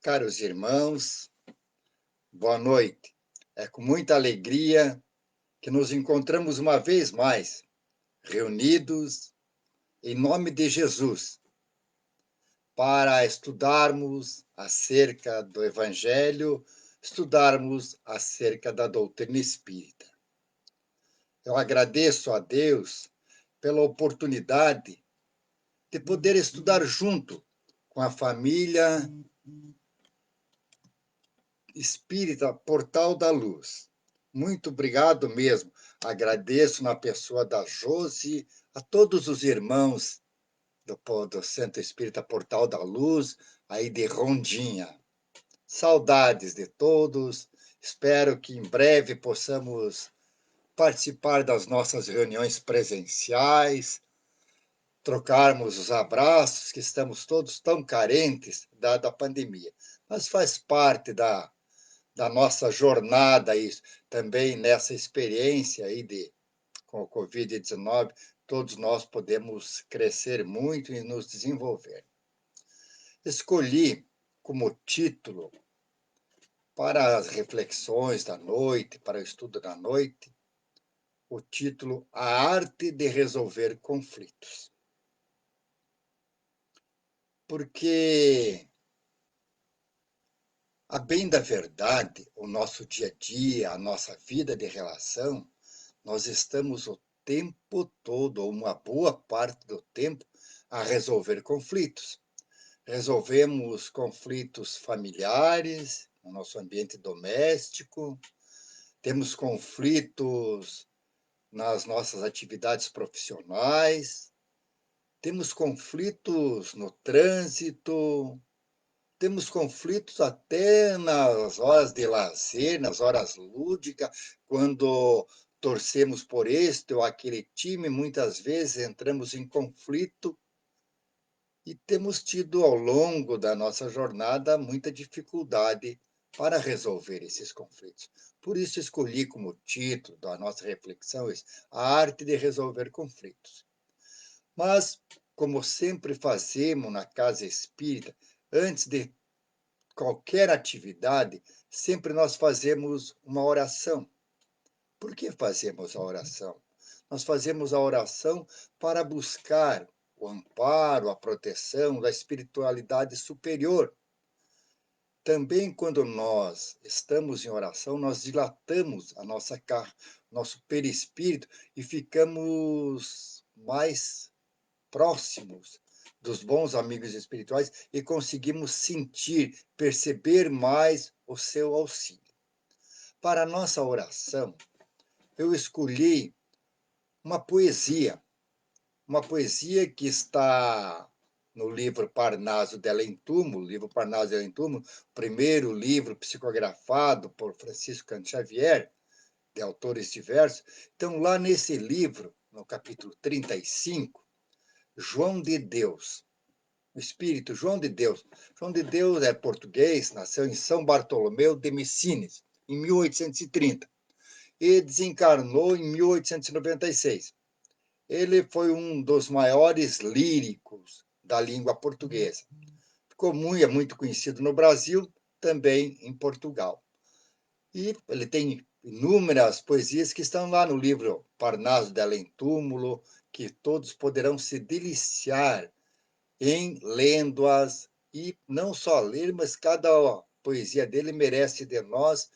Caros irmãos, boa noite. É com muita alegria que nos encontramos uma vez mais, reunidos em nome de Jesus, para estudarmos acerca do Evangelho, estudarmos acerca da doutrina espírita. Eu agradeço a Deus pela oportunidade de poder estudar junto com a família Espírita Portal da Luz. Muito obrigado mesmo. Agradeço na pessoa da Josi, a todos os irmãos do Centro Espírita Portal da Luz, aí de Rondinha. Saudades de todos. Espero que em breve possamos participar das nossas reuniões presenciais, trocarmos os abraços, que estamos todos tão carentes dada a pandemia. Mas faz parte da nossa jornada isso, também nessa experiência aí com o Covid-19, todos nós podemos crescer muito e nos desenvolver. Escolhi como título para as reflexões da noite, para o estudo da noite, o título A Arte de Resolver Conflitos. Porque, a bem da verdade, o nosso dia a dia, a nossa vida de relação, nós estamos o tempo todo, ou uma boa parte do tempo, a resolver conflitos. Resolvemos conflitos familiares, no nosso ambiente doméstico, temos conflitos nas nossas atividades profissionais, temos conflitos no trânsito, temos conflitos até nas horas de lazer, nas horas lúdicas, quando torcemos por este ou aquele time, muitas vezes entramos em conflito e temos tido ao longo da nossa jornada muita dificuldade para resolver esses conflitos. Por isso escolhi como título da nossa reflexão A Arte de Resolver Conflitos. Mas, como sempre fazemos na Casa Espírita, antes de qualquer atividade, sempre nós fazemos uma oração. Por que fazemos a oração? Nós fazemos a oração para buscar o amparo, a proteção da espiritualidade superior. Também, quando nós estamos em oração, nós dilatamos nosso perispírito e ficamos mais próximos dos bons amigos espirituais e conseguimos sentir, perceber mais o seu auxílio. Para a nossa oração, eu escolhi uma poesia que está no livro Parnaso de Além Túmulo, livro Parnaso de Além Túmulo, primeiro livro psicografado por Francisco Cândido Xavier, de autores diversos. Então, lá nesse livro, no capítulo 35, João de Deus, o Espírito João de Deus. João de Deus é português, nasceu em São Bartolomeu de Messines, em 1830, e desencarnou em 1896. Ele foi um dos maiores líricos da língua portuguesa. É muito conhecido no Brasil, também em Portugal. E ele tem inúmeras poesias que estão lá no livro Parnaso de Além Túmulo, que todos poderão se deliciar em lendo-as, e não só ler, mas cada poesia dele merece de nós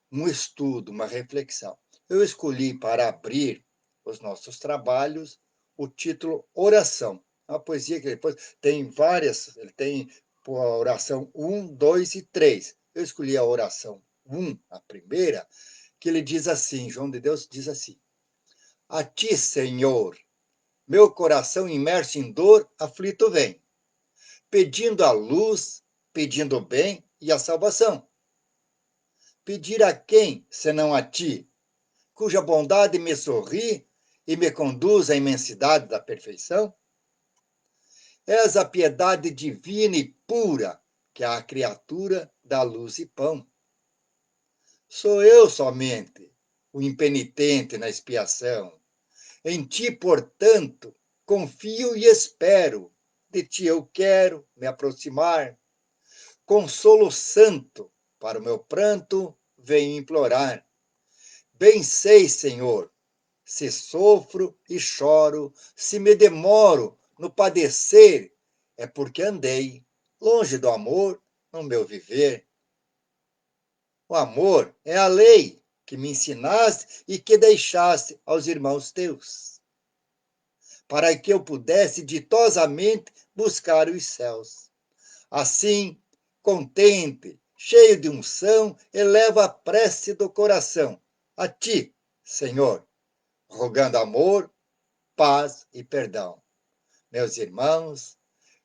um estudo, uma reflexão. Eu escolhi para abrir os nossos trabalhos o título Oração. É uma poesia que depois tem várias, ele tem a oração 1, 2 e 3. Eu escolhi a oração 1, a primeira, que ele diz assim, João de Deus diz assim: A ti, Senhor, meu coração imerso em dor, aflito vem, pedindo a luz, pedindo o bem e a salvação. Pedir a quem, senão a ti, cuja bondade me sorri e me conduz à imensidade da perfeição? És a piedade divina e pura, que a criatura dá luz e pão. Sou eu somente, o impenitente na expiação. Em ti, portanto, confio e espero. De ti eu quero me aproximar. consolo santo, para o meu pranto venho implorar. Bem sei, Senhor, se sofro e choro, se me demoro no padecer, é porque andei longe do amor no meu viver. O amor é a lei que me ensinaste e que deixaste aos irmãos teus, para que eu pudesse ditosamente buscar os céus. Assim, contente, cheio de unção, elevo a prece do coração a ti, Senhor, rogando amor, paz e perdão. Meus irmãos,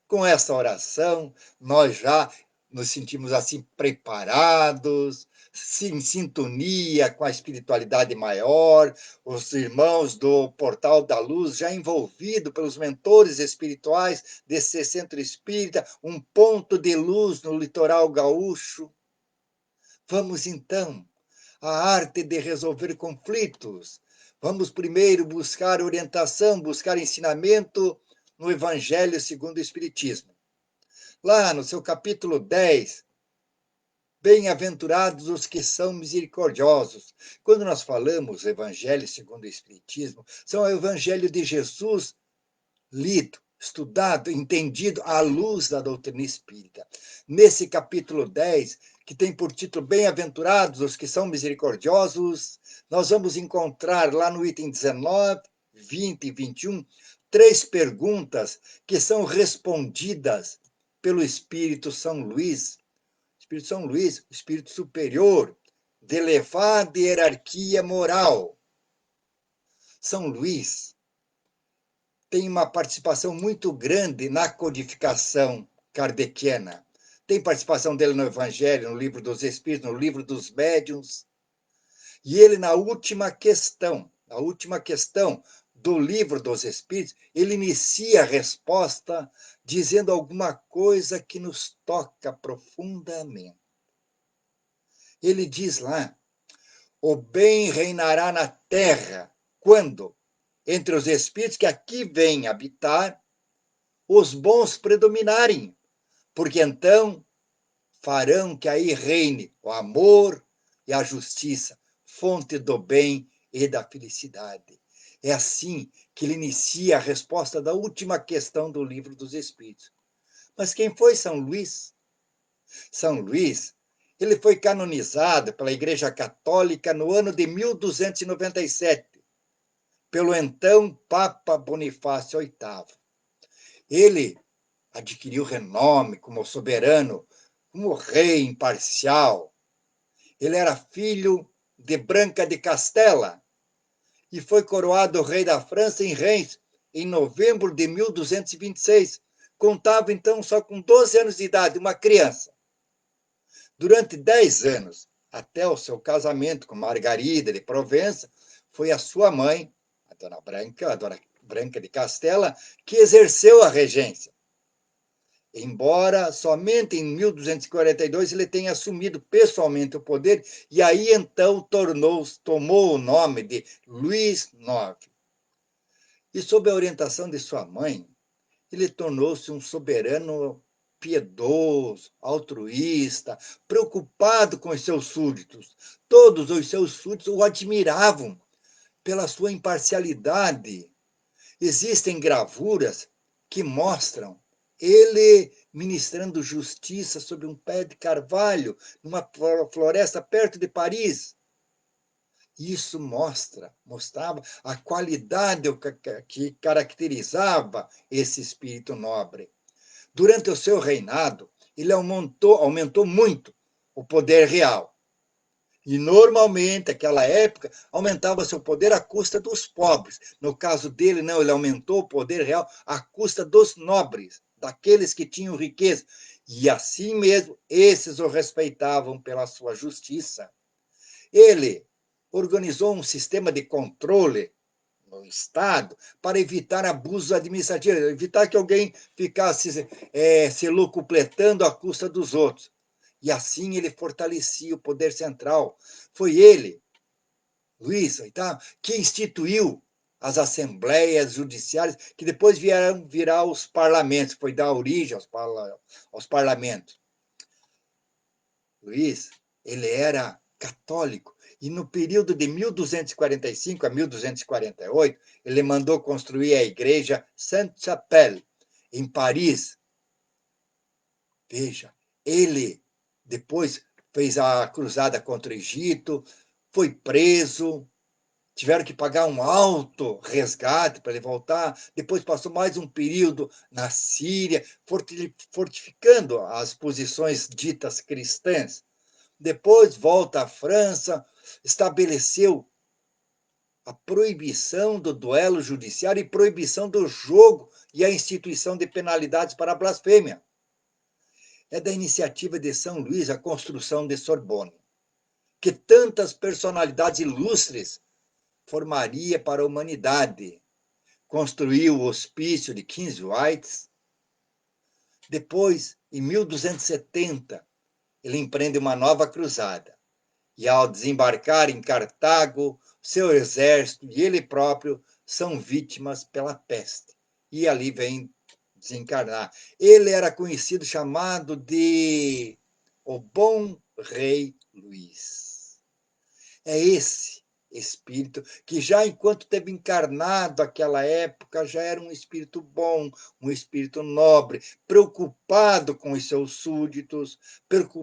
com essa oração, nós já nos sentimos assim preparados, em sintonia com a espiritualidade maior, os irmãos do Portal da Luz já envolvidos pelos mentores espirituais desse centro espírita, um ponto de luz no litoral gaúcho. Vamos então à arte de resolver conflitos. Vamos primeiro buscar orientação, buscar ensinamento no Evangelho segundo o Espiritismo. Lá no seu capítulo 10, bem-aventurados os que são misericordiosos. Quando nós falamos Evangelho segundo o Espiritismo, são o Evangelho de Jesus lido, estudado, entendido à luz da doutrina espírita. Nesse capítulo 10, que tem por título Bem-aventurados os que são misericordiosos, nós vamos encontrar lá no item 19, 20 e 21, 3 perguntas que são respondidas pelo Espírito São Luís. Espírito São Luís, o Espírito superior, de elevada hierarquia moral. São Luís tem uma participação muito grande na codificação kardeciana. Tem participação dele no Evangelho, no Livro dos Espíritos, no Livro dos Médiuns. E ele, na última questão do Livro dos Espíritos, ele inicia a resposta dizendo alguma coisa que nos toca profundamente. Ele diz lá: o bem reinará na terra quando, entre os espíritos que aqui vêm habitar, os bons predominarem, porque então farão que aí reine o amor e a justiça, fonte do bem e da felicidade. É assim que ele inicia a resposta da última questão do Livro dos Espíritos. Mas quem foi São Luís? São Luís, ele foi canonizado pela Igreja Católica no ano de 1297, pelo então Papa Bonifácio VIII. Ele adquiriu renome como soberano, como rei imparcial. Ele era filho de Branca de Castela e foi coroado rei da França em Reims em novembro de 1226. Contava então só com 12 anos de idade, uma criança. Durante 10 anos, até o seu casamento com Margarida de Provença, foi a sua mãe, a dona Branca de Castela, que exerceu a regência. Embora somente em 1242 ele tenha assumido pessoalmente o poder, e aí então tomou o nome de Luís IX. E sob a orientação de sua mãe, ele tornou-se um soberano piedoso, altruísta, preocupado com os seus súditos. Todos os seus súditos o admiravam pela sua imparcialidade. Existem gravuras que mostram ele ministrando justiça sobre um pé de carvalho, numa floresta perto de Paris. Isso mostrava a qualidade que caracterizava esse espírito nobre. Durante o seu reinado, ele aumentou muito o poder real. E, normalmente, naquela época, aumentava seu poder à custa dos pobres. No caso dele, não, ele aumentou o poder real à custa dos nobres, daqueles que tinham riqueza. E, assim mesmo, esses o respeitavam pela sua justiça. Ele organizou um sistema de controle no Estado para evitar abusos administrativos, evitar que alguém ficasse se locupletando à custa dos outros. E assim ele fortalecia o poder central. Foi ele, Luís VIII, que instituiu as assembleias judiciárias, que depois vieram virar os parlamentos, foi dar origem aos parlamentos. Luís, ele era católico. E no período de 1245 a 1248, ele mandou construir a igreja Sainte-Chapelle, em Paris. Veja, ele depois fez a cruzada contra o Egito, foi preso, tiveram que pagar um alto resgate para ele voltar. Depois passou mais um período na Síria, fortificando as posições ditas cristãs. Depois volta à França, estabeleceu a proibição do duelo judiciário e proibição do jogo e a instituição de penalidades para a blasfêmia. É da iniciativa de São Luís a construção de Sorbonne, que tantas personalidades ilustres formaria para a humanidade. Construiu o hospício de King's White. Depois, em 1270, ele empreende uma nova cruzada. E ao desembarcar em Cartago, seu exército e ele próprio são vítimas pela peste. E ali vem desencarnar. Ele era conhecido, chamado de o Bom Rei Luís. É esse espírito que já enquanto teve encarnado aquela época, já era um espírito bom, um espírito nobre, preocupado com os seus súditos,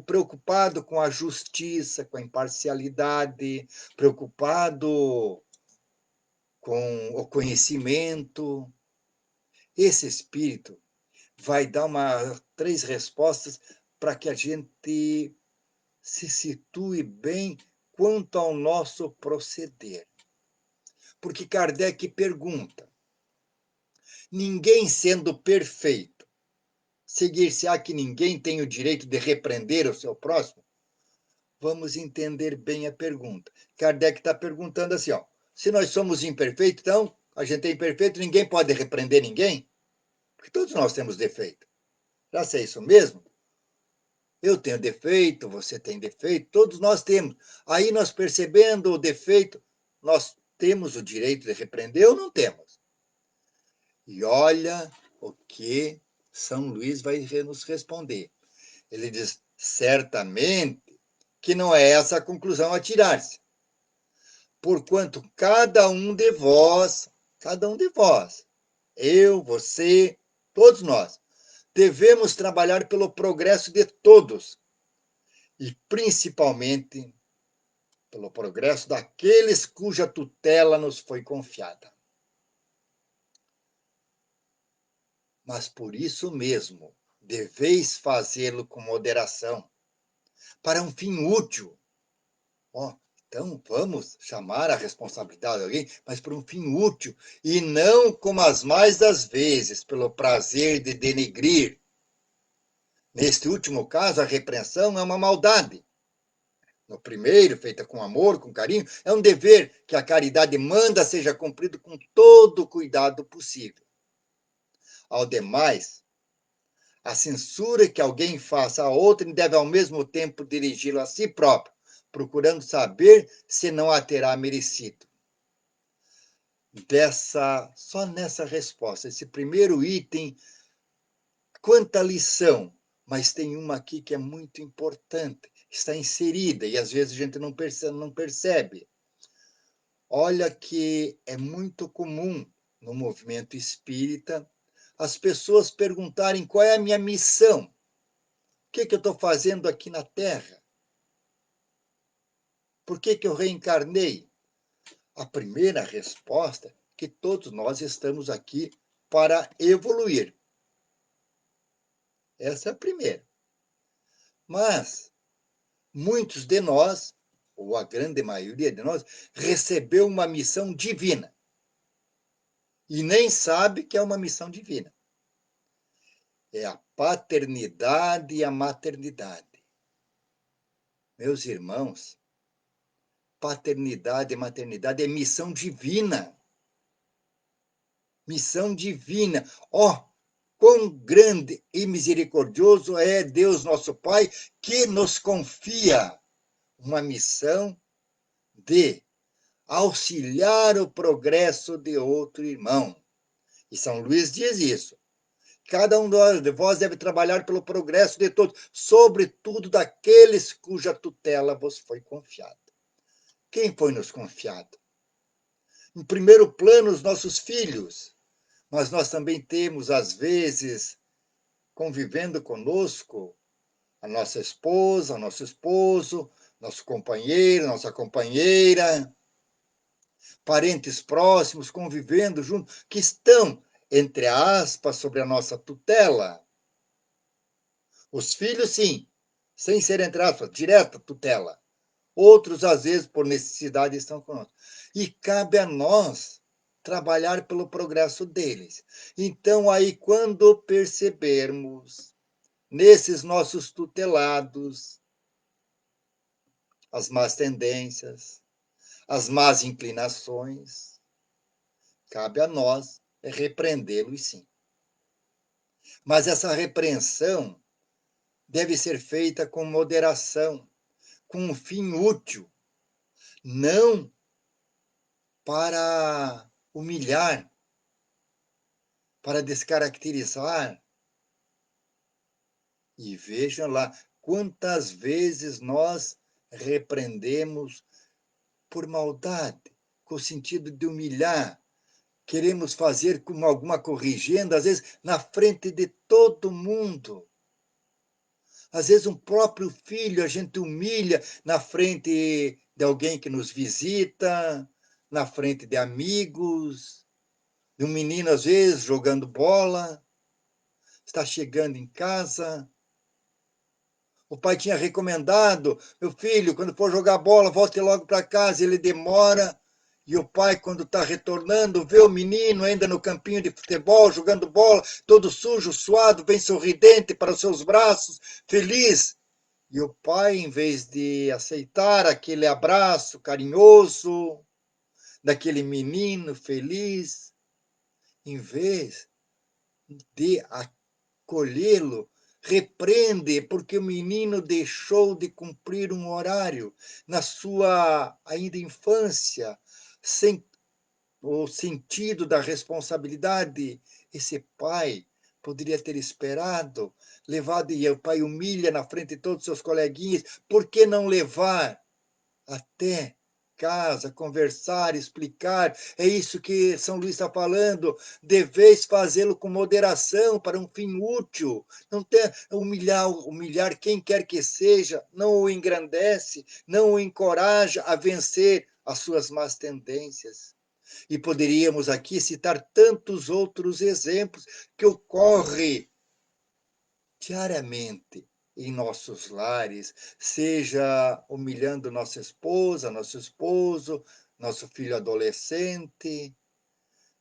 preocupado com a justiça, com a imparcialidade, preocupado com o conhecimento. Esse espírito vai dar três respostas para que a gente se situe bem quanto ao nosso proceder. Porque Kardec pergunta: ninguém sendo perfeito, seguir-se-á que ninguém tem o direito de repreender o seu próximo? Vamos entender bem a pergunta. Kardec está perguntando assim, ó, se nós somos imperfeitos, então a gente é imperfeito, ninguém pode repreender ninguém? Porque todos nós temos defeito. Já sei isso mesmo? Eu tenho defeito, você tem defeito, todos nós temos. Aí nós percebendo o defeito, nós temos o direito de repreender ou não temos? E olha o que São Luís vai nos responder. Ele diz, certamente que não é essa a conclusão a tirar-se. Porquanto cada um de vós, eu, você, todos nós, devemos trabalhar pelo progresso de todos e principalmente pelo progresso daqueles cuja tutela nos foi confiada. Mas por isso mesmo, deveis fazê-lo com moderação, para um fim útil. Ó, então vamos chamar a responsabilidade de alguém, mas para um fim útil, e não como as mais das vezes, pelo prazer de denegrir. Neste último caso, a repreensão é uma maldade. No primeiro, feita com amor, com carinho, é um dever que a caridade manda seja cumprido com todo o cuidado possível. Ao demais, a censura que alguém faça a outrem deve ao mesmo tempo dirigi-lo a si próprio, procurando saber se não a terá merecido. Só nessa resposta, esse primeiro item, quanta lição, mas tem uma aqui que é muito importante, está inserida e às vezes a gente não percebe. Olha que é muito comum no movimento espírita as pessoas perguntarem qual é a minha missão. O que eu estou fazendo aqui na Terra? Por que eu reencarnei? A primeira resposta é que todos nós estamos aqui para evoluir. Essa é a primeira. Mas muitos de nós, ou a grande maioria de nós, recebeu uma missão divina. E nem sabe que é uma missão divina. É a paternidade e a maternidade. Meus irmãos, paternidade e maternidade é missão divina. Missão divina. Ó, quão grande e misericordioso é Deus nosso Pai, que nos confia uma missão de auxiliar o progresso de outro irmão. E São Luís diz isso, Cada um de vós deve trabalhar pelo progresso de todos, sobretudo daqueles cuja tutela vos foi confiada. Quem foi nos confiado? Em primeiro plano, os nossos filhos, mas nós também temos, às vezes, convivendo conosco, a nossa esposa, nosso esposo, nosso companheiro, nossa companheira, parentes próximos convivendo junto, que estão, entre aspas, sobre a nossa tutela. Os filhos, sim, sem ser, entre aspas, direta tutela. Outros, às vezes, por necessidade, estão conosco. E cabe a nós trabalhar pelo progresso deles. Então, aí, quando percebermos nesses nossos tutelados as más tendências, as más inclinações, cabe a nós repreendê-los, sim. Mas essa repreensão deve ser feita com moderação, com um fim útil, não para humilhar, para descaracterizar. E vejam lá quantas vezes nós repreendemos por maldade, com o sentido de humilhar. Queremos fazer com alguma corrigenda, às vezes na frente de todo mundo. Às vezes um próprio filho a gente humilha na frente de alguém que nos visita, na frente de amigos, de um menino às vezes jogando bola, está chegando em casa. O pai tinha recomendado, meu filho, quando for jogar bola, volte logo para casa. Ele demora. E o pai, quando está retornando, vê o menino ainda no campinho de futebol, jogando bola, todo sujo, suado, bem sorridente para os seus braços, feliz. E o pai, em vez de aceitar aquele abraço carinhoso daquele menino feliz, em vez de acolhê-lo, repreende, porque o menino deixou de cumprir um horário na sua ainda infância, sem o sentido da responsabilidade. Esse pai poderia ter esperado, levado, e o pai humilha na frente de todos os seus coleguinhas, por que não levar até casa, conversar, explicar? É isso que São Luís está falando. Deveis fazê-lo com moderação para um fim útil. Não tem humilhar quem quer que seja, não o engrandece, não o encoraja a vencer as suas más tendências. E poderíamos aqui citar tantos outros exemplos que ocorrem diariamente em nossos lares, seja humilhando nossa esposa, nosso esposo, nosso filho adolescente,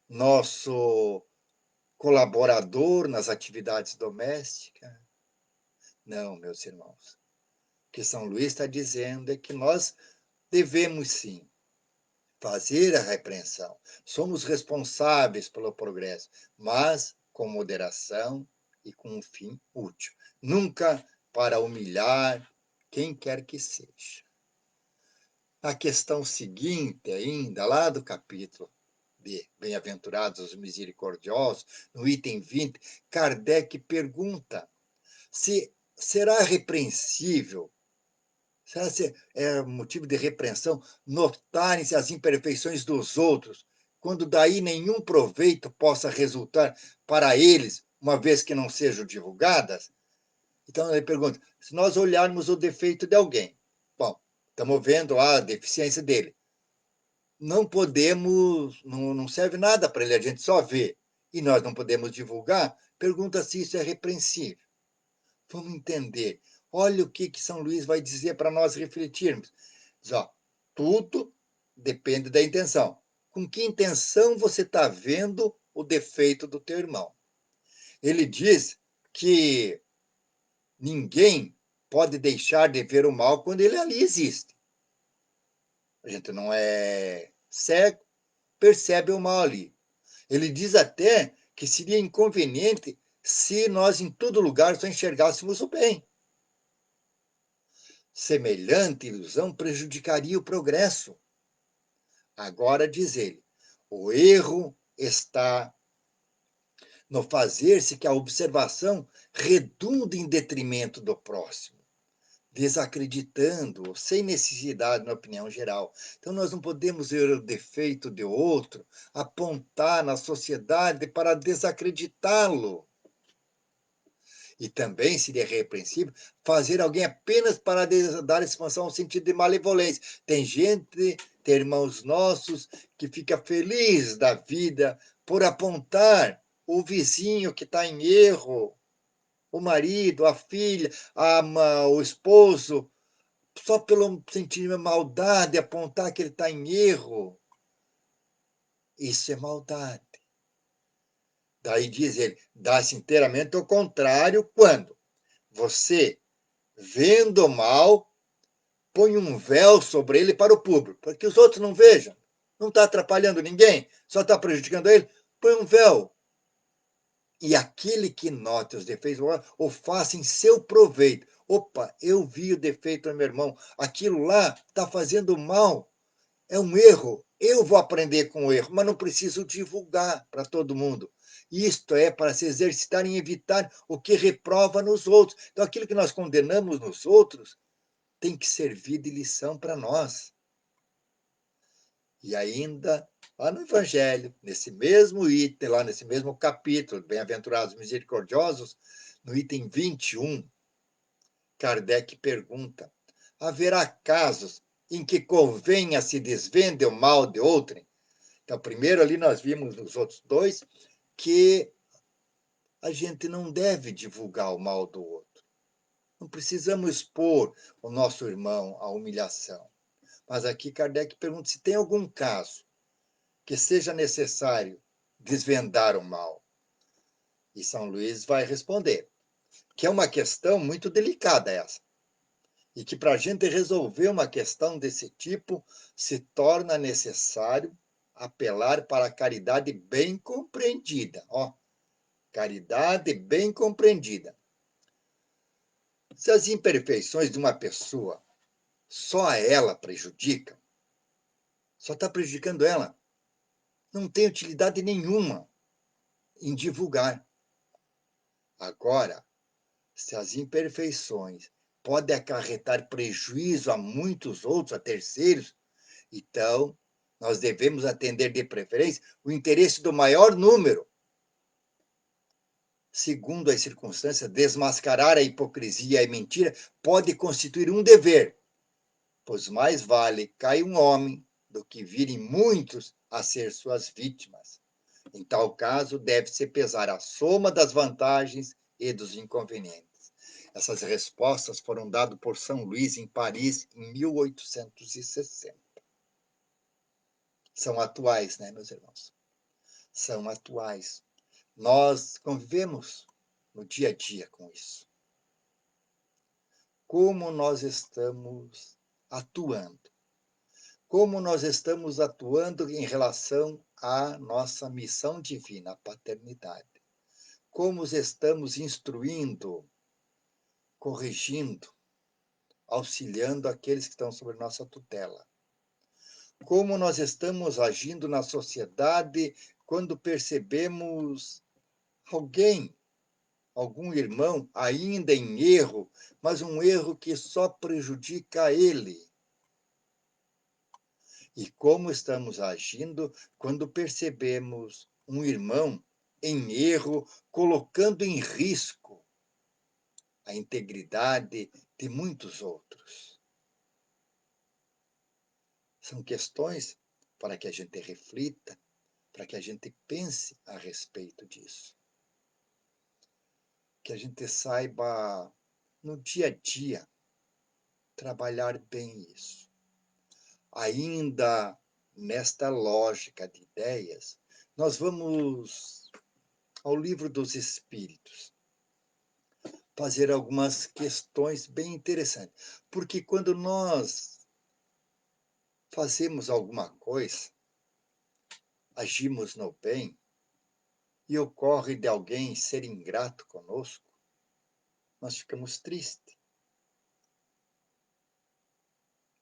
nosso colaborador nas atividades domésticas. Não, meus irmãos. O que São Luís está dizendo é que nós devemos sim fazer a repreensão. Somos responsáveis pelo progresso, mas com moderação e com um fim útil. Nunca para humilhar quem quer que seja. A questão seguinte, ainda, lá do capítulo de Bem-aventurados os misericordiosos, no item 20, Kardec pergunta se será repreensível, será se é motivo de repreensão notarem-se as imperfeições dos outros, quando daí nenhum proveito possa resultar para eles, uma vez que não sejam divulgadas? Então ele pergunta, se nós olharmos o defeito de alguém, bom, estamos vendo a deficiência dele, não podemos, não serve nada para ele, a gente só vê, e nós não podemos divulgar, pergunta se isso é repreensível. Vamos entender. Olha o que São Luís vai dizer para nós refletirmos. Diz, ó, tudo depende da intenção. Com que intenção você está vendo o defeito do teu irmão? Ele diz que ninguém pode deixar de ver o mal quando ele ali existe. A gente não é cego, percebe o mal ali. Ele diz até que seria inconveniente se nós em todo lugar só enxergássemos o bem. Semelhante ilusão prejudicaria o progresso. Agora diz ele, o erro está no fazer-se que a observação redunda em detrimento do próximo, desacreditando, sem necessidade na opinião geral. Então, nós não podemos ver o defeito de outro, apontar na sociedade para desacreditá-lo. E também seria repreensível fazer alguém apenas para dar expansão ao sentido de malevolência. Tem gente, tem irmãos nossos, que fica feliz da vida por apontar o vizinho que está em erro, o marido, a filha, o esposo, só pelo sentir maldade, apontar que ele está em erro. Isso é maldade. Daí diz ele, dá-se inteiramente ao contrário quando você, vendo o mal, põe um véu sobre ele para o público, para que os outros não vejam. Não está atrapalhando ninguém, só está prejudicando ele. Põe um véu. E aquele que note os defeitos, o faça em seu proveito. Opa, eu vi o defeito do meu irmão. Aquilo lá está fazendo mal. É um erro. Eu vou aprender com o erro, mas não preciso divulgar para todo mundo. Isto é para se exercitar em evitar o que reprova nos outros. Então, aquilo que nós condenamos nos outros tem que servir de lição para nós. E ainda, lá no Evangelho, nesse mesmo item, lá nesse mesmo capítulo, Bem-aventurados misericordiosos, no item 21, Kardec pergunta: haverá casos em que convenha se desvende o mal de outrem? Então, primeiro ali nós vimos nos outros dois que a gente não deve divulgar o mal do outro. Não precisamos expor o nosso irmão à humilhação. Mas aqui Kardec pergunta se tem algum caso que seja necessário desvendar o mal. E São Luís vai responder que é uma questão muito delicada essa. E que para a gente resolver uma questão desse tipo, se torna necessário apelar para a caridade bem compreendida. Ó, caridade bem compreendida. Se as imperfeições de uma pessoa só a ela prejudicam, só está prejudicando ela, não tem utilidade nenhuma em divulgar. Agora, se as imperfeições podem acarretar prejuízo a muitos outros, a terceiros, então nós devemos atender de preferência o interesse do maior número. Segundo as circunstâncias, desmascarar a hipocrisia e a mentira pode constituir um dever, pois mais vale cair um homem do que virem muitos a ser suas vítimas. Em tal caso, deve-se pesar a soma das vantagens e dos inconvenientes. Essas respostas foram dadas por São Luís em Paris em 1860. São atuais, né, meus irmãos? São atuais. Nós convivemos no dia a dia com isso. Como nós estamos atuando? Como nós estamos atuando em relação à nossa missão divina, a paternidade? Como estamos instruindo, corrigindo, auxiliando aqueles que estão sob nossa tutela? Como nós estamos agindo na sociedade quando percebemos alguém, algum irmão ainda em erro, mas um erro que só prejudica ele? E como estamos agindo quando percebemos um irmão em erro, colocando em risco a integridade de muitos outros? São questões para que a gente reflita, para que a gente pense a respeito disso. Que a gente saiba, no dia a dia, trabalhar bem isso. Ainda nesta lógica de ideias, nós vamos ao Livro dos Espíritos fazer algumas questões bem interessantes. Porque quando nós fazemos alguma coisa, agimos no bem, e ocorre de alguém ser ingrato conosco, nós ficamos tristes.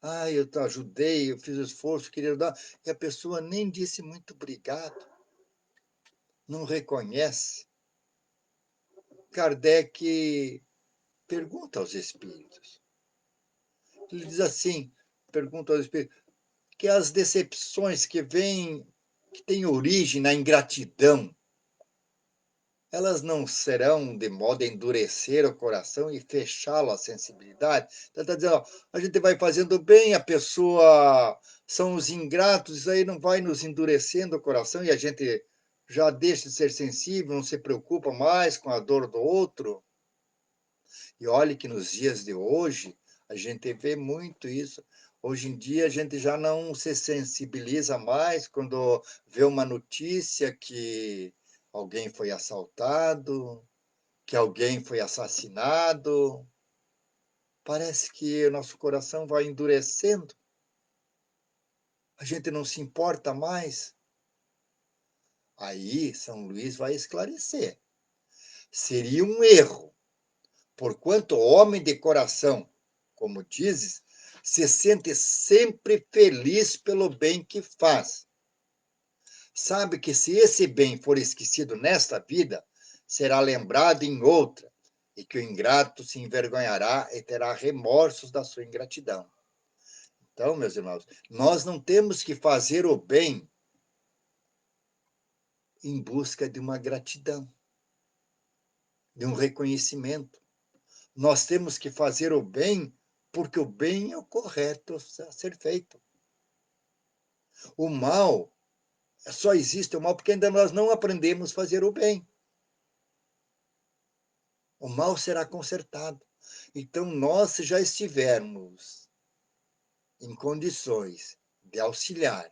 Ah, eu te ajudei, eu fiz esforço, queria ajudar, e a pessoa nem disse muito obrigado, não reconhece. Kardec pergunta aos espíritos. Ele diz assim, pergunta aos espíritos, que as decepções que têm origem na ingratidão, elas não serão de modo a endurecer o coração e fechá-lo à sensibilidade? Ele está dizendo, ó, a gente vai fazendo bem, a pessoa são os ingratos, isso aí não vai nos endurecendo o coração e a gente já deixa de ser sensível, não se preocupa mais com a dor do outro? E olhe que nos dias de hoje, a gente vê muito isso. Hoje em dia, a gente já não se sensibiliza mais quando vê uma notícia que alguém foi assaltado, que alguém foi assassinado. Parece que o nosso coração vai endurecendo. A gente não se importa mais. Aí, São Luís vai esclarecer. Seria um erro, porquanto o homem de coração, como dizes, se sente sempre feliz pelo bem que faz. Sabe que se esse bem for esquecido nesta vida, será lembrado em outra, e que o ingrato se envergonhará e terá remorsos da sua ingratidão. Então, meus irmãos, nós não temos que fazer o bem em busca de uma gratidão, de um reconhecimento. Nós temos que fazer o bem porque o bem é o correto a ser feito. O mal, só existe o mal porque ainda nós não aprendemos a fazer o bem. O mal será consertado. Então, nós, se já estivermos em condições de auxiliar,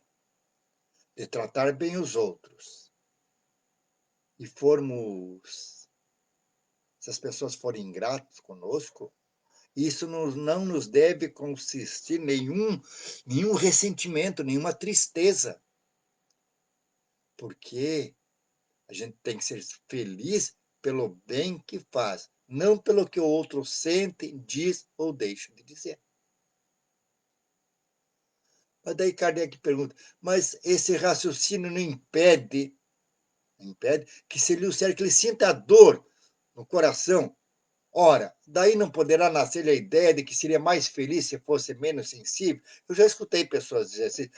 de tratar bem os outros, e se as pessoas forem ingratas conosco, isso não nos deve consistir nenhum ressentimento, nenhuma tristeza, porque a gente tem que ser feliz pelo bem que faz, não pelo que o outro sente, diz ou deixa de dizer. Mas daí Kardec pergunta, mas esse raciocínio não impede que se ele disser que ele sinta a dor no coração, ora, daí não poderá nascer a ideia de que seria mais feliz se fosse menos sensível? Eu já escutei pessoas dizer assim,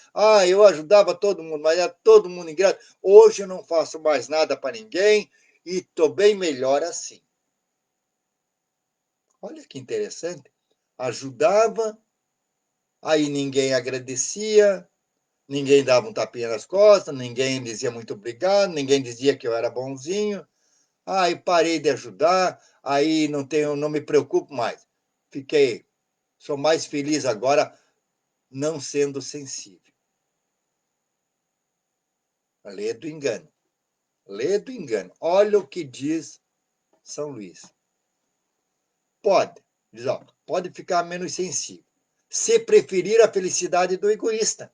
eu ajudava todo mundo, mas era todo mundo ingrato, hoje eu não faço mais nada para ninguém e estou bem melhor assim. Olha que interessante. Ajudava, aí ninguém agradecia, ninguém dava um tapinha nas costas, ninguém dizia muito obrigado, ninguém dizia que eu era bonzinho. Aí parei de ajudar, aí não me preocupo mais. Sou mais feliz agora não sendo sensível. Lê do engano. Lê do engano. Olha o que diz São Luís. Pode ficar menos sensível, se preferir a felicidade do egoísta.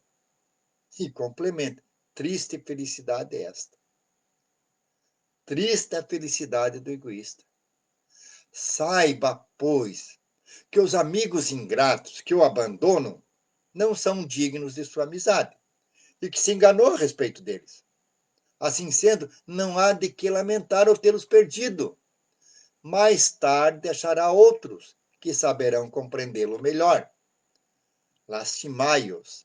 E complementa, triste felicidade é esta. Triste a felicidade do egoísta. Saiba, pois, que os amigos ingratos que o abandonam não são dignos de sua amizade e que se enganou a respeito deles. Assim sendo, não há de que lamentar ou tê-los perdido. Mais tarde achará outros que saberão compreendê-lo melhor. Lastimai-os,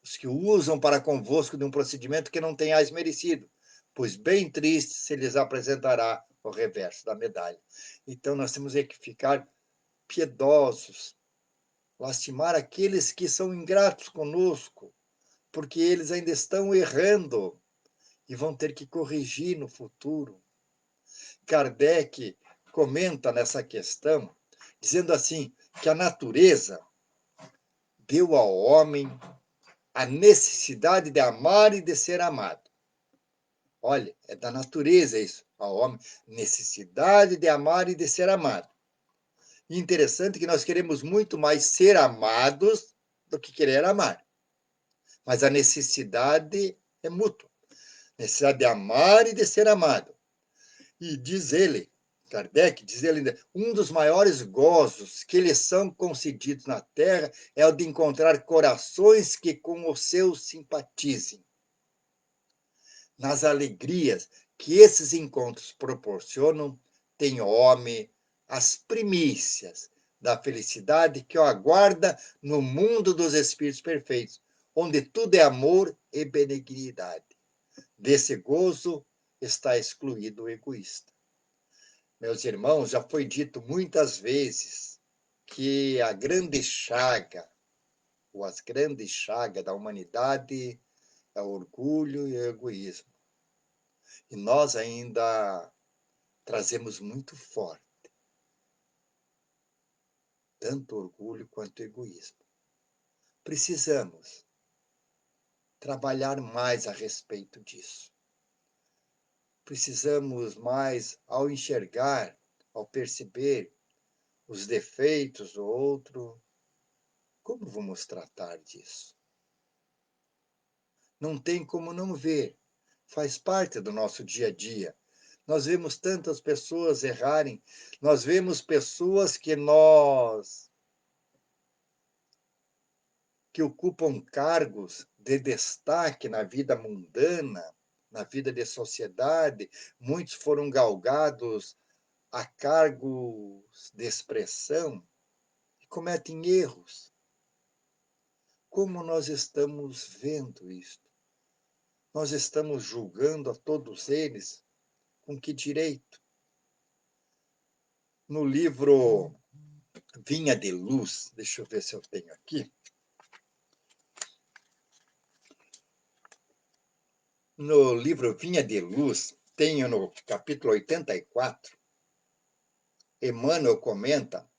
os que o usam para convosco de um procedimento que não tenhais merecido, pois bem triste se lhes apresentará o reverso da medalha. Então nós temos que ficar piedosos, lastimar aqueles que são ingratos conosco, porque eles ainda estão errando e vão ter que corrigir no futuro. Kardec comenta nessa questão, dizendo assim, que a natureza deu ao homem a necessidade de amar e de ser amado. Olha, é da natureza isso, ao homem, necessidade de amar e de ser amado. E interessante que nós queremos muito mais ser amados do que querer amar. Mas a necessidade é mútua. Necessidade de amar e de ser amado. E diz ele, Kardec, diz ele ainda, um dos maiores gozos que lhes são concedidos na Terra é o de encontrar corações que com o seu simpatizem. Nas alegrias que esses encontros proporcionam, tem o homem as primícias da felicidade que o aguarda no mundo dos espíritos perfeitos, onde tudo é amor e benignidade. Desse gozo está excluído o egoísta. Meus irmãos, já foi dito muitas vezes que a grande chaga, ou as grandes chagas da humanidade é o orgulho e o egoísmo. E nós ainda trazemos muito forte tanto orgulho quanto egoísmo. Precisamos trabalhar mais a respeito disso. Precisamos mais, ao enxergar, ao perceber os defeitos do outro, como vamos tratar disso? Não tem como não ver, faz parte do nosso dia a dia. Nós vemos tantas pessoas errarem, nós vemos pessoas que ocupam cargos de destaque na vida mundana, na vida de sociedade, muitos foram galgados a cargos de expressão e cometem erros. Como nós estamos vendo isto? Nós estamos julgando a todos eles com que direito? No livro Vinha de Luz, deixa eu ver se eu tenho aqui. No livro Vinha de Luz, tenho no capítulo 84, Emmanuel comenta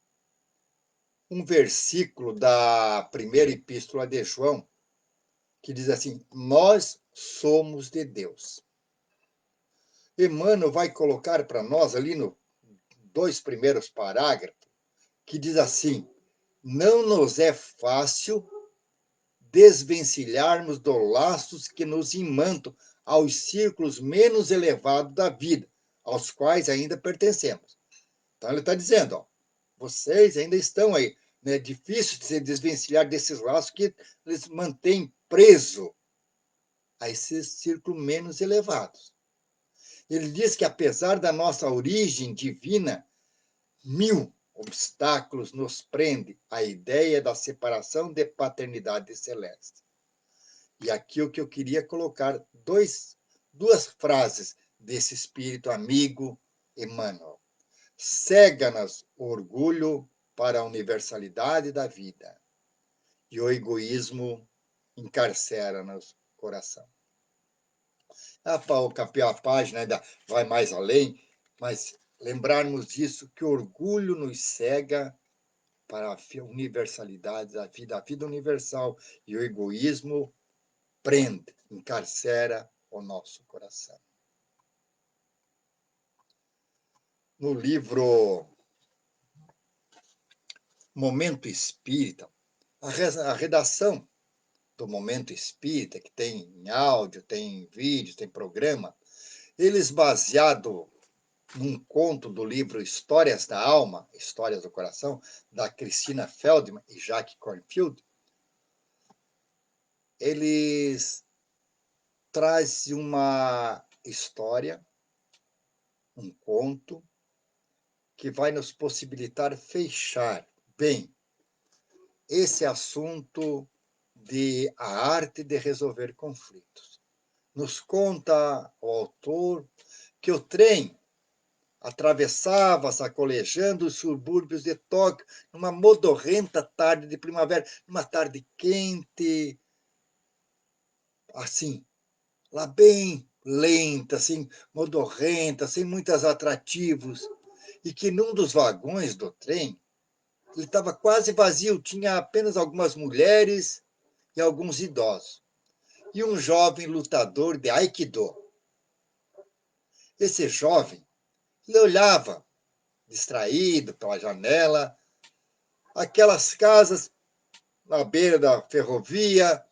um versículo da primeira epístola de João, que diz assim: nós somos de Deus. Emmanuel vai colocar para nós ali nos 2 primeiros parágrafos, que diz assim: não nos é fácil desvencilharmos dos laços que nos imantam aos círculos menos elevados da vida, aos quais ainda pertencemos. Então ele está dizendo, ó, vocês ainda estão aí, né? É difícil de se desvencilhar desses laços que eles mantêm preso a esses círculos menos elevados. Ele diz que apesar da nossa origem divina, 1000 obstáculos nos prendem à ideia da separação de paternidade celeste. E aqui o que eu queria colocar, duas frases desse espírito amigo Emmanuel. Cega-nos o orgulho para a universalidade da vida e o egoísmo encarcera-nos o coração. A página ainda vai mais além, mas lembrarmos disso, que o orgulho nos cega para a universalidade da vida, a vida universal, e o egoísmo prende, encarcera o nosso coração. No livro Momento Espírita, a redação do Momento Espírita, que tem em áudio, tem em vídeo, tem programa, eles baseado num conto do livro Histórias da Alma, Histórias do Coração, da Christina Feldman e Jacques Cornfield, eles trazem uma história, um conto, que vai nos possibilitar fechar bem esse assunto de a arte de resolver conflitos. Nos conta o autor que o trem atravessava, sacolejando os subúrbios de Tóquio, numa modorrenta tarde de primavera, numa tarde quente, assim, lá bem lenta, assim, modorrenta, sem muitos atrativos, e que num dos vagões do trem, ele estava quase vazio, tinha apenas algumas mulheres e alguns idosos. E um jovem lutador de Aikido. Esse jovem, ele olhava, distraído pela janela, aquelas casas na beira da ferrovia,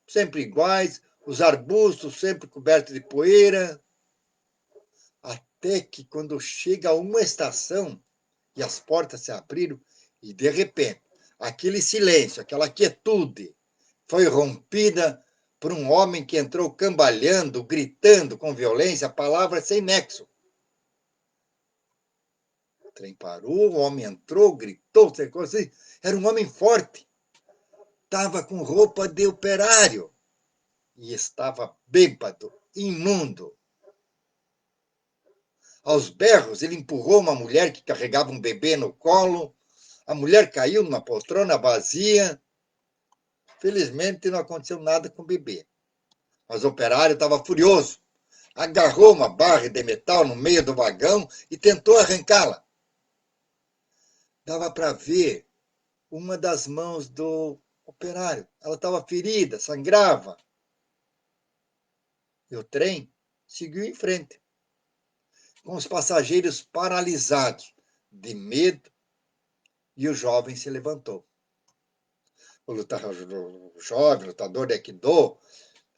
sempre iguais, os arbustos sempre cobertos de poeira, até que quando chega a uma estação e as portas se abriram, e de repente, aquele silêncio, aquela quietude, foi rompida por um homem que entrou cambaleando, gritando com violência, palavras sem nexo. trem parou, o homem entrou, gritou, assim. Era um homem forte. Estava com roupa de operário e estava bêbado, imundo. Aos berros, ele empurrou uma mulher que carregava um bebê no colo. A mulher caiu numa poltrona vazia. Felizmente, não aconteceu nada com o bebê. Mas o operário estava furioso. Agarrou uma barra de metal no meio do vagão e tentou arrancá-la. Dava para ver uma das mãos do operário. Ela estava ferida, sangrava. E o trem seguiu em frente, com os passageiros paralisados de medo, e o jovem se levantou. O jovem lutador de Aikido,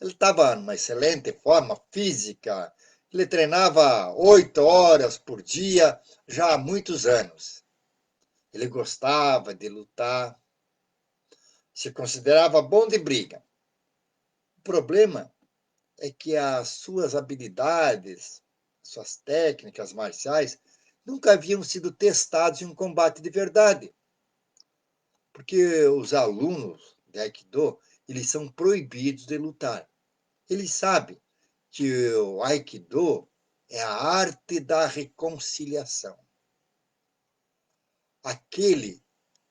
ele estava numa excelente forma física. Ele treinava 8 horas por dia já há muitos anos. Ele gostava de lutar, se considerava bom de briga. O problema é que as suas habilidades, suas técnicas marciais, nunca haviam sido testados em um combate de verdade. Porque os alunos de Aikido, eles são proibidos de lutar. Eles sabem que o Aikido é a arte da reconciliação. Aquele,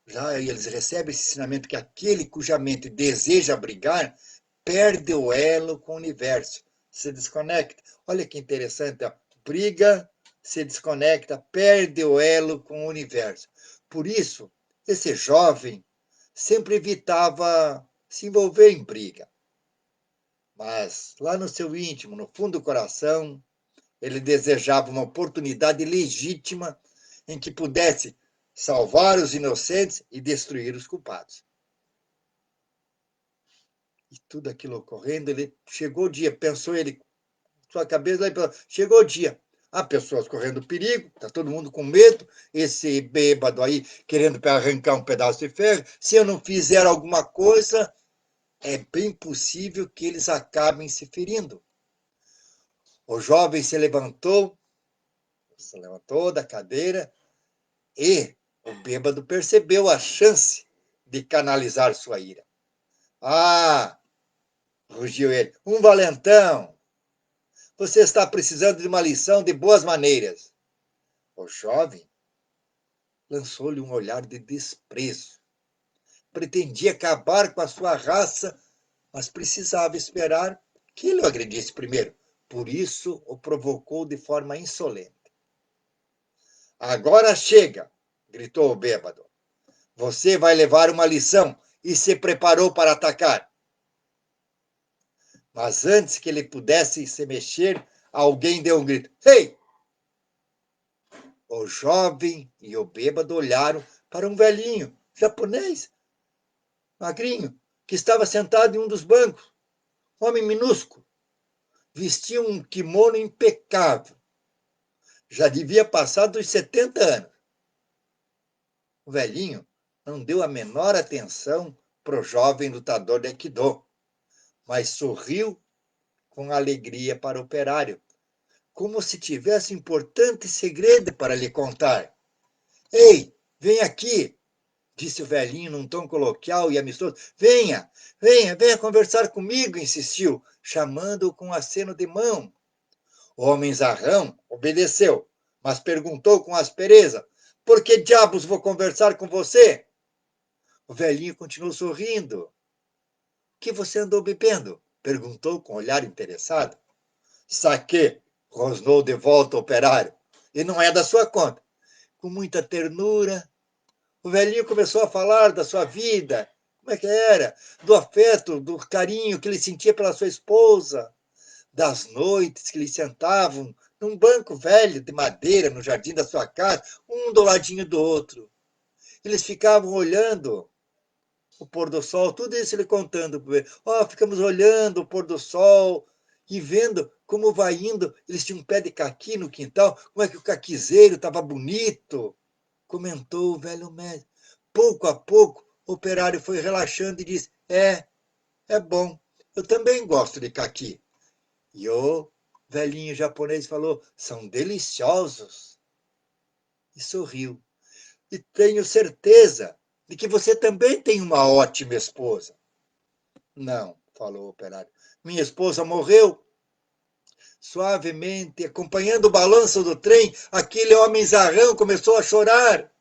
já eles recebem esse ensinamento que aquele cuja mente deseja brigar, perde o elo com o universo, se desconecta. Olha que interessante, ó. Briga, se desconecta, perde o elo com o universo. Por isso, esse jovem sempre evitava se envolver em briga. Mas lá no seu íntimo, no fundo do coração, ele desejava uma oportunidade legítima em que pudesse salvar os inocentes e destruir os culpados. E tudo aquilo ocorrendo, ele chegou o dia, pensou ele, sua cabeça, chegou o dia. Há pessoas correndo perigo, está todo mundo com medo, esse bêbado aí querendo arrancar um pedaço de ferro. Se eu não fizer alguma coisa, é bem possível que eles acabem se ferindo. O jovem se levantou da cadeira e o bêbado percebeu a chance de canalizar sua ira. Ah, rugiu ele, um valentão! Você está precisando de uma lição de boas maneiras. O jovem lançou-lhe um olhar de desprezo. Pretendia acabar com a sua raça, mas precisava esperar que ele o agredisse primeiro. Por isso o provocou de forma insolente. Agora chega, gritou o bêbado. Você vai levar uma lição e se preparou para atacar. Mas antes que ele pudesse se mexer, alguém deu um grito. Ei! O jovem e o bêbado olharam para um velhinho japonês, magrinho, que estava sentado em um dos bancos. Um homem minúsculo. Vestia um kimono impecável. Já devia passar dos 70 anos. O velhinho não deu a menor atenção para o jovem lutador de Aikido, mas sorriu com alegria para o operário, como se tivesse um importante segredo para lhe contar. Ei, vem aqui, disse o velhinho num tom coloquial e amistoso. Venha, venha conversar comigo, insistiu, chamando-o com um aceno de mão. O homem zarrão obedeceu, mas perguntou com aspereza: por que diabos vou conversar com você? O velhinho continuou sorrindo. O que você andou bebendo? Perguntou com olhar interessado. Saquê, rosnou de volta o operário. E não é da sua conta. Com muita ternura, o velhinho começou a falar da sua vida, como é que era, do afeto, do carinho que ele sentia pela sua esposa, das noites que eles sentavam num banco velho de madeira no jardim da sua casa, um do ladinho do outro. Eles ficavam olhando o pôr do sol, tudo isso ele contando. Ficamos olhando o pôr do sol e vendo como vai indo. Eles tinham um pé de caqui no quintal, como é que o caquizeiro estava bonito, comentou o velho médico. Pouco a pouco, o operário foi relaxando e disse, é bom, eu também gosto de caqui. E o velhinho japonês falou, são deliciosos. e sorriu. E tenho certeza de que você também tem uma ótima esposa. Não, falou o operário. Minha esposa morreu. Suavemente, acompanhando o balanço do trem, aquele homem zarrão começou a chorar.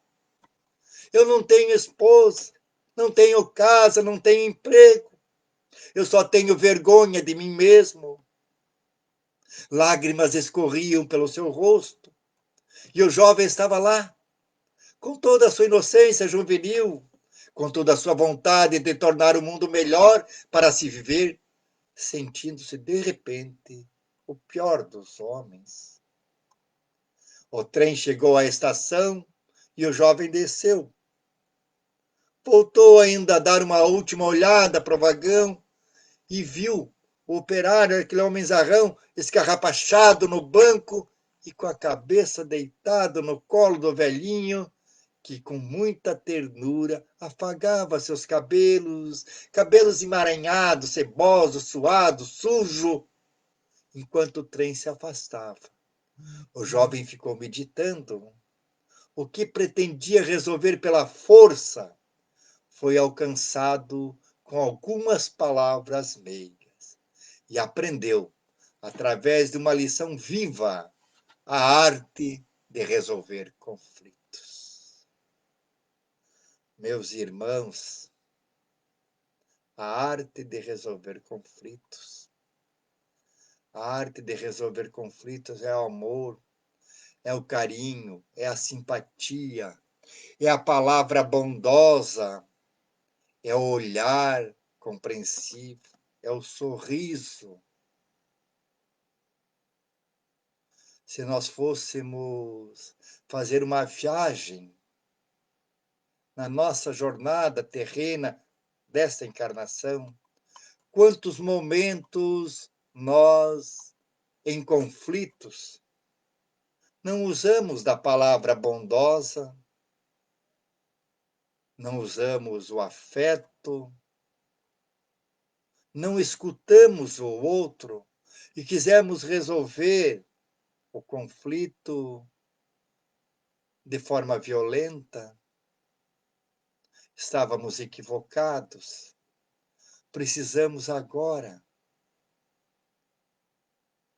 Eu não tenho esposa, não tenho casa, não tenho emprego. Eu só tenho vergonha de mim mesmo. Lágrimas escorriam pelo seu rosto. E o jovem estava lá, com toda a sua inocência juvenil, com toda a sua vontade de tornar o mundo melhor para se viver, sentindo-se de repente o pior dos homens. O trem chegou à estação e o jovem desceu. Voltou ainda a dar uma última olhada para o vagão e viu o operário, aquele homem zarrão, escarrapachado no banco e com a cabeça deitada no colo do velhinho, que com muita ternura afagava seus cabelos emaranhados, cebosos, suados, sujo, enquanto o trem se afastava. O jovem ficou meditando. O que pretendia resolver pela força foi alcançado com algumas palavras meigas e aprendeu, através de uma lição viva, a arte de resolver conflitos. Meus irmãos, a arte de resolver conflitos. A arte de resolver conflitos é o amor, é o carinho, é a simpatia, é a palavra bondosa, é o olhar compreensivo, é o sorriso. Se nós fôssemos fazer uma viagem na nossa jornada terrena desta encarnação, quantos momentos nós, em conflitos, não usamos da palavra bondosa, não usamos o afeto, não escutamos o outro e quisemos resolver o conflito de forma violenta, estávamos equivocados. Precisamos agora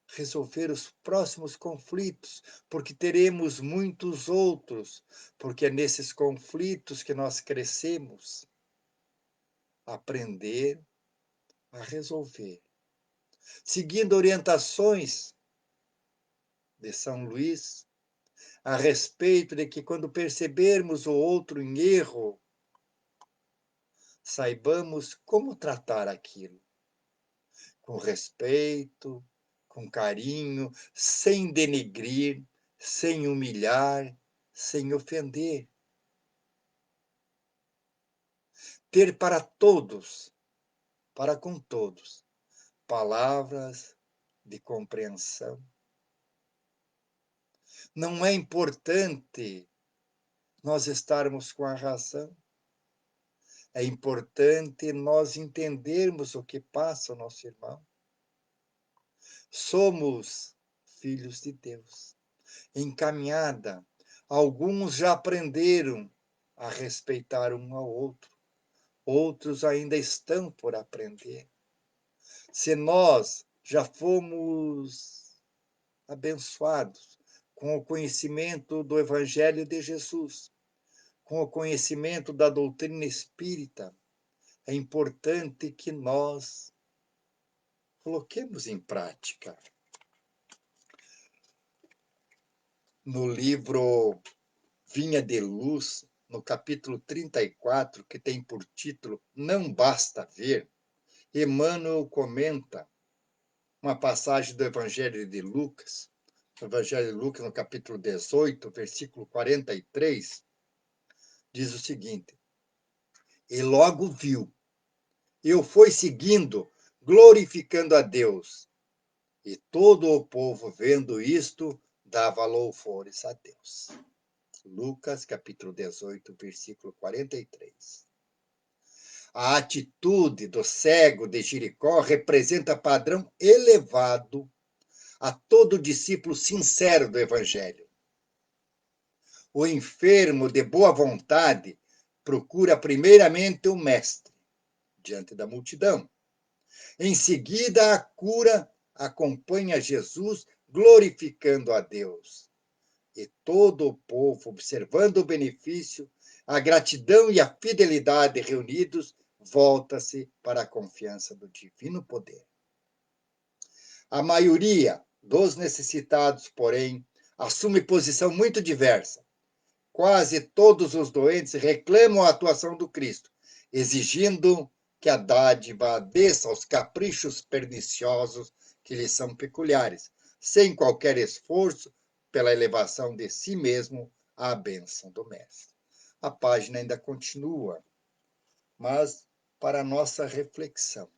resolver os próximos conflitos, porque teremos muitos outros, porque é nesses conflitos que nós crescemos. Aprender a resolver, seguindo orientações de São Luís, a respeito de que quando percebermos o outro em erro, saibamos como tratar aquilo, com respeito, com carinho, sem denegrir, sem humilhar, sem ofender. Ter para todos, para com todos, palavras de compreensão. Não é importante nós estarmos com a razão. É importante nós entendermos o que passa o nosso irmão. Somos filhos de Deus. Em caminhada, alguns já aprenderam a respeitar um ao outro. Outros ainda estão por aprender. Se nós já fomos abençoados com o conhecimento do Evangelho de Jesus, com o conhecimento da doutrina espírita, é importante que nós coloquemos em prática. No livro Vinha de Luz, no capítulo 34, que tem por título Não Basta Ver, Emmanuel comenta uma passagem do Evangelho de Lucas, no capítulo 18, versículo 43, diz o seguinte: E logo viu, eu fui seguindo, glorificando a Deus. E todo o povo, vendo isto, dava louvores a Deus. Lucas, capítulo 18, versículo 43. A atitude do cego de Jericó representa padrão elevado a todo discípulo sincero do Evangelho. O enfermo de boa vontade procura primeiramente o mestre, diante da multidão. Em seguida, a cura acompanha Jesus, glorificando a Deus. E todo o povo, observando o benefício, a gratidão e a fidelidade reunidos, volta-se para a confiança do divino poder. A maioria dos necessitados, porém, assume posição muito diversa. Quase todos os doentes reclamam a atuação do Cristo, exigindo que a dádiva desça aos caprichos perniciosos que lhes são peculiares, sem qualquer esforço pela elevação de si mesmo à bênção do Mestre. A página ainda continua, mas para nossa reflexão.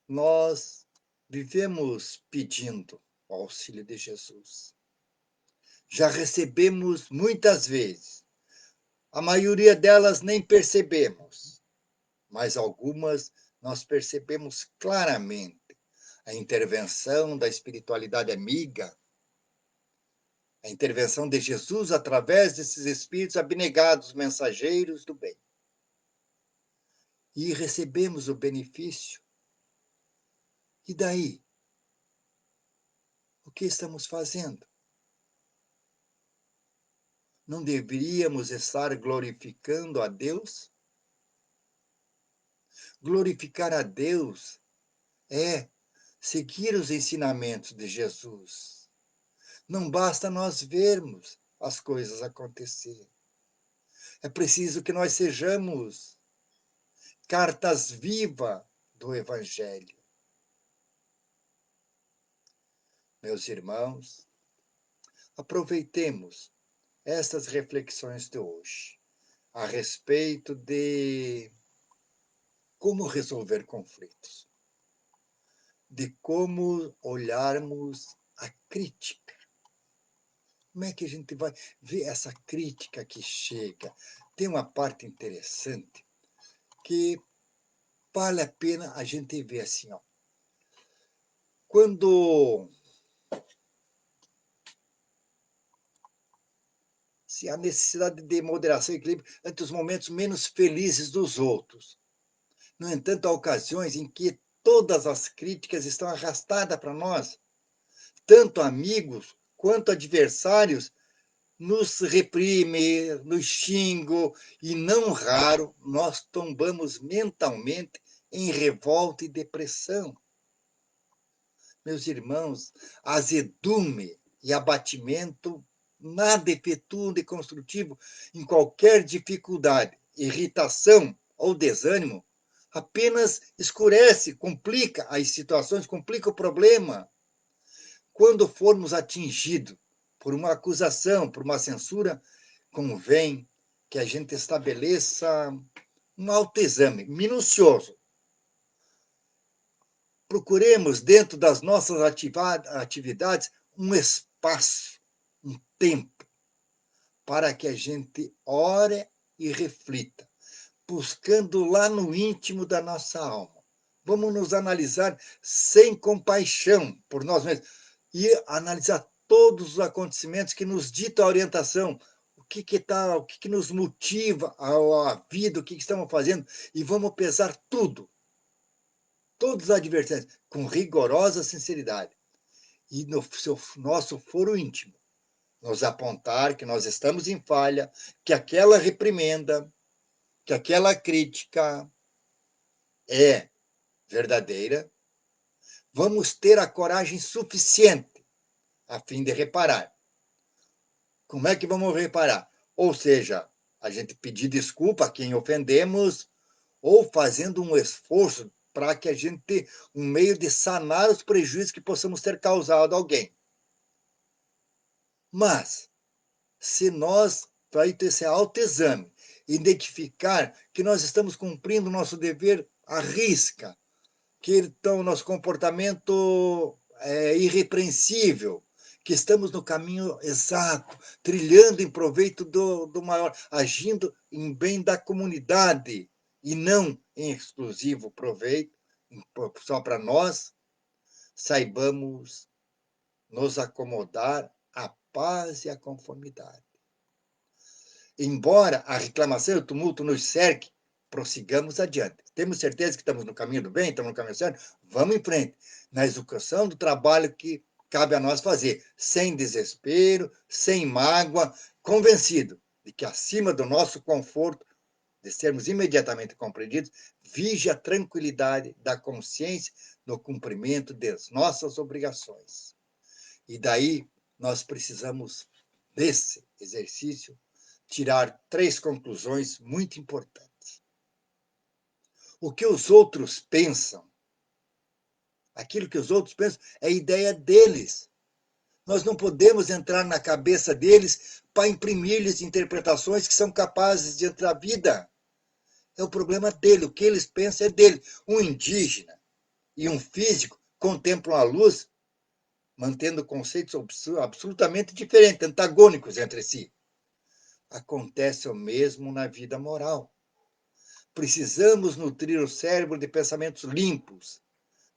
Nós vivemos pedindo o auxílio de Jesus. Já recebemos muitas vezes. A maioria delas nem percebemos, mas algumas nós percebemos claramente. A intervenção da espiritualidade amiga, a intervenção de Jesus através desses espíritos abnegados, mensageiros do bem. E recebemos o benefício. E daí? O que estamos fazendo? Não deveríamos estar glorificando a Deus? Glorificar a Deus é seguir os ensinamentos de Jesus. Não basta nós vermos as coisas acontecer. É preciso que nós sejamos cartas vivas do Evangelho. Meus irmãos, aproveitemos estas reflexões de hoje a respeito de como resolver conflitos, de como olharmos a crítica. Como é que a gente vai ver essa crítica que chega? Tem uma parte interessante que vale a pena a gente ver assim, ó. Quando se há necessidade de moderação e equilíbrio entre os momentos menos felizes dos outros. No entanto, há ocasiões em que todas as críticas estão arrastadas para nós, tanto amigos quanto adversários nos reprime, nos xingam, e não raro nós tombamos mentalmente em revolta e depressão. Meus irmãos, azedume e abatimento nada efetuam de construtivo em qualquer dificuldade. Irritação ou desânimo apenas escurece, complica as situações, complica o problema. Quando formos atingidos por uma acusação, por uma censura, convém que a gente estabeleça um autoexame minucioso. Procuremos, dentro das nossas atividades, um espaço, um tempo, para que a gente ore e reflita, buscando lá no íntimo da nossa alma. Vamos nos analisar sem compaixão por nós mesmos e analisar todos os acontecimentos que nos ditam a orientação, o que nos motiva a vida, o que estamos fazendo, e vamos pesar tudo, todos os adversários, com rigorosa sinceridade. E no nosso foro íntimo, nos apontar que nós estamos em falha, que aquela reprimenda, que aquela crítica é verdadeira, vamos ter a coragem suficiente a fim de reparar. Como é que vamos reparar? Ou seja, a gente pedir desculpa a quem ofendemos, ou fazendo um esforço para que a gente tenha um meio de sanar os prejuízos que possamos ter causado a alguém. Mas, se nós, feito esse autoexame, identificar que nós estamos cumprindo o nosso dever à risca, que então nosso comportamento é irrepreensível, que estamos no caminho exato, trilhando em proveito do maior, agindo em bem da comunidade e não em exclusivo proveito, só para nós, saibamos nos acomodar paz e a conformidade. Embora a reclamação e o tumulto nos cerque, prossigamos adiante. Temos certeza que estamos no caminho do bem, estamos no caminho certo? Vamos em frente, na execução do trabalho que cabe a nós fazer, sem desespero, sem mágoa, convencido de que acima do nosso conforto, de sermos imediatamente compreendidos, vige a tranquilidade da consciência no cumprimento das nossas obrigações. E daí nós precisamos, desse exercício, tirar 3 conclusões muito importantes. O que os outros pensam, aquilo que os outros pensam, é a ideia deles. Nós não podemos entrar na cabeça deles para imprimir-lhes interpretações que são capazes de entrar na vida. É o problema dele, o que eles pensam é dele. Um indígena e um físico contemplam a luz, mantendo conceitos absolutamente diferentes, antagônicos entre si. Acontece o mesmo na vida moral. Precisamos nutrir o cérebro de pensamentos limpos,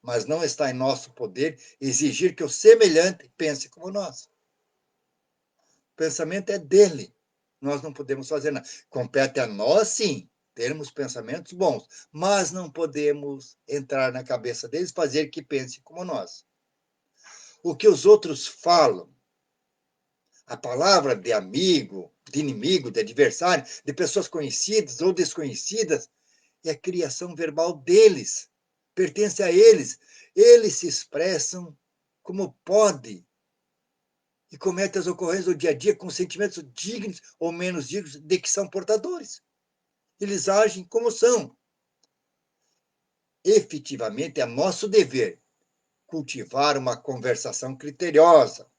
mas não está em nosso poder exigir que o semelhante pense como nós. O pensamento é dele. Nós não podemos fazer nada. Compete a nós, sim, termos pensamentos bons, mas não podemos entrar na cabeça deles e fazer que pense como nós. O que os outros falam, a palavra de amigo, de inimigo, de adversário, de pessoas conhecidas ou desconhecidas, é a criação verbal deles, pertence a eles. Eles se expressam como podem e cometem as ocorrências do dia a dia com sentimentos dignos ou menos dignos de que são portadores. Eles agem como são. Efetivamente, é nosso dever cultivar uma conversação criteriosa.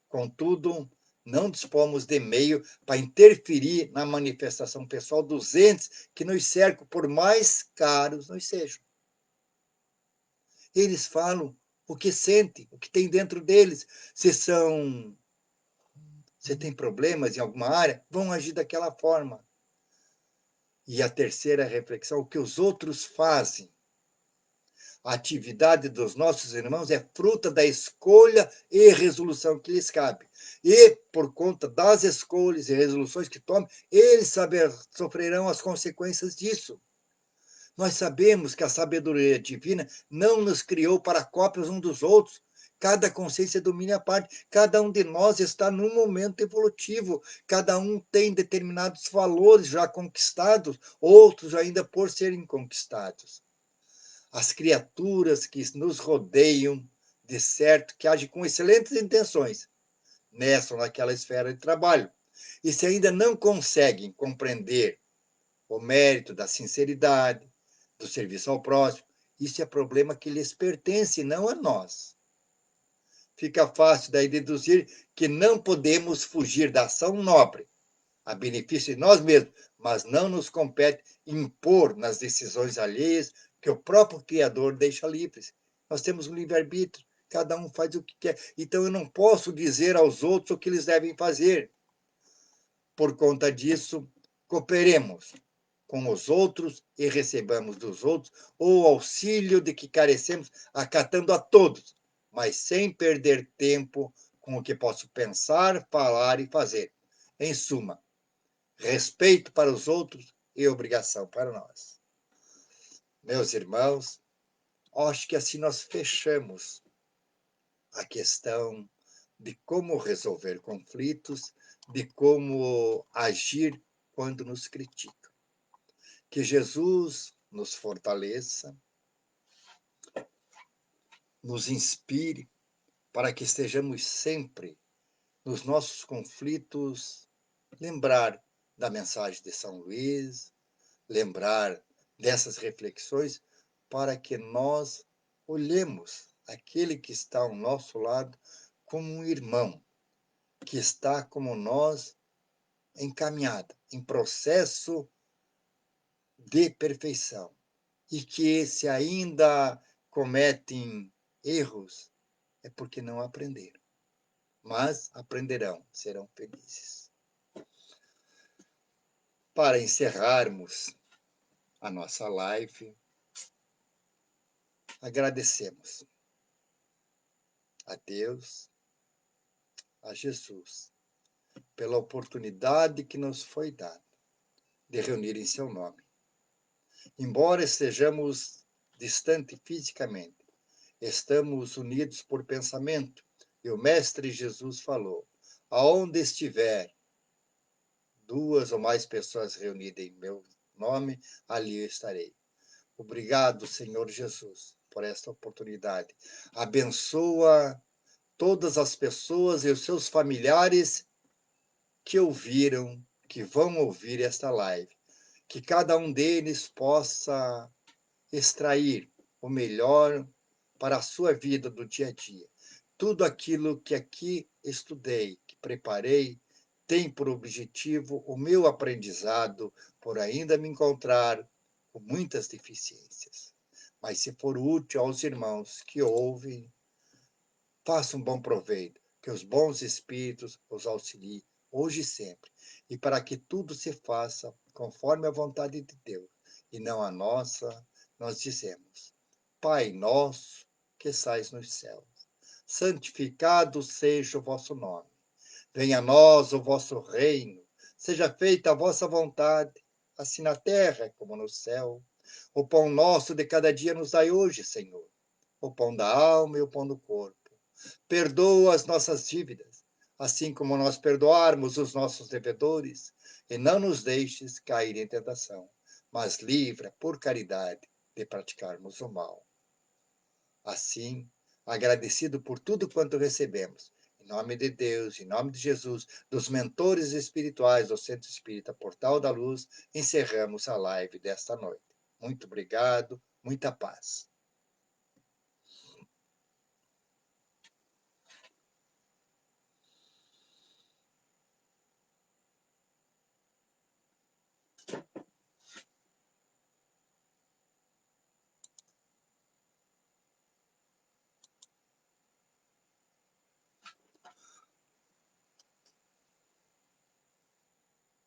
Contudo, não dispomos de meio para interferir na manifestação pessoal dos entes que nos cercam, por mais caros nos sejam. Eles falam o que sentem, o que tem dentro deles. Se tem problemas em alguma área, vão agir daquela forma. E a terceira reflexão, o que os outros fazem. A atividade dos nossos irmãos é fruta da escolha e resolução que lhes cabe. E, por conta das escolhas e resoluções que tomam, eles sofrerão as consequências disso. Nós sabemos que a sabedoria divina não nos criou para cópias uns dos outros. Cada consciência domina a parte. Cada um de nós está num momento evolutivo. Cada um tem determinados valores já conquistados, outros ainda por serem conquistados. As criaturas que nos rodeiam, de certo, que agem com excelentes intenções, nessa ou naquela esfera de trabalho. E se ainda não conseguem compreender o mérito da sinceridade, do serviço ao próximo, isso é problema que lhes pertence, não a nós. Fica fácil daí deduzir que não podemos fugir da ação nobre, a benefício de nós mesmos, mas não nos compete impor nas decisões alheias que o próprio Criador deixa livres. Nós temos um livre-arbítrio, cada um faz o que quer. Então eu não posso dizer aos outros o que eles devem fazer. Por conta disso, cooperemos com os outros e recebamos dos outros o auxílio de que carecemos, acatando a todos, mas sem perder tempo com o que posso pensar, falar e fazer. Em suma, respeito para os outros e obrigação para nós. Meus irmãos, acho que assim nós fechamos a questão de como resolver conflitos, de como agir quando nos criticam. Que Jesus nos fortaleça, nos inspire para que estejamos sempre nos nossos conflitos, lembrar da mensagem de São Luís, lembrar dessas reflexões, para que nós olhemos aquele que está ao nosso lado como um irmão, que está como nós em caminhada, em processo de perfeição. E que se ainda cometem erros, é porque não aprenderam. Mas aprenderão, serão felizes. Para encerrarmos a nossa live, agradecemos a Deus a Jesus pela oportunidade que nos foi dada de reunir em seu nome. Embora estejamos distantes fisicamente, estamos unidos por pensamento. E o Mestre Jesus falou: aonde estiver duas ou mais pessoas reunidas em meu nome, ali eu estarei. Obrigado, Senhor Jesus, por esta oportunidade. Abençoa todas as pessoas e os seus familiares que ouviram, que vão ouvir esta live. Que cada um deles possa extrair o melhor para a sua vida do dia a dia. Tudo aquilo que aqui estudei, que preparei, tem por objetivo o meu aprendizado, por ainda me encontrar com muitas deficiências. Mas se for útil aos irmãos que ouvem, faça um bom proveito, que os bons espíritos os auxiliem hoje e sempre, e para que tudo se faça conforme a vontade de Deus, e não a nossa, nós dizemos: Pai nosso, que estais nos céus, santificado seja o vosso nome. Venha a nós o vosso reino, seja feita a vossa vontade, assim na terra como no céu. O pão nosso de cada dia nos dai hoje, Senhor, o pão da alma e o pão do corpo. Perdoa as nossas dívidas, assim como nós perdoarmos os nossos devedores, e não nos deixes cair em tentação, mas livra, por caridade, de praticarmos o mal. Assim, agradecido por tudo quanto recebemos, em nome de Deus, em nome de Jesus, dos mentores espirituais do Centro Espírita Portal da Luz, encerramos a live desta noite. Muito obrigado, muita paz.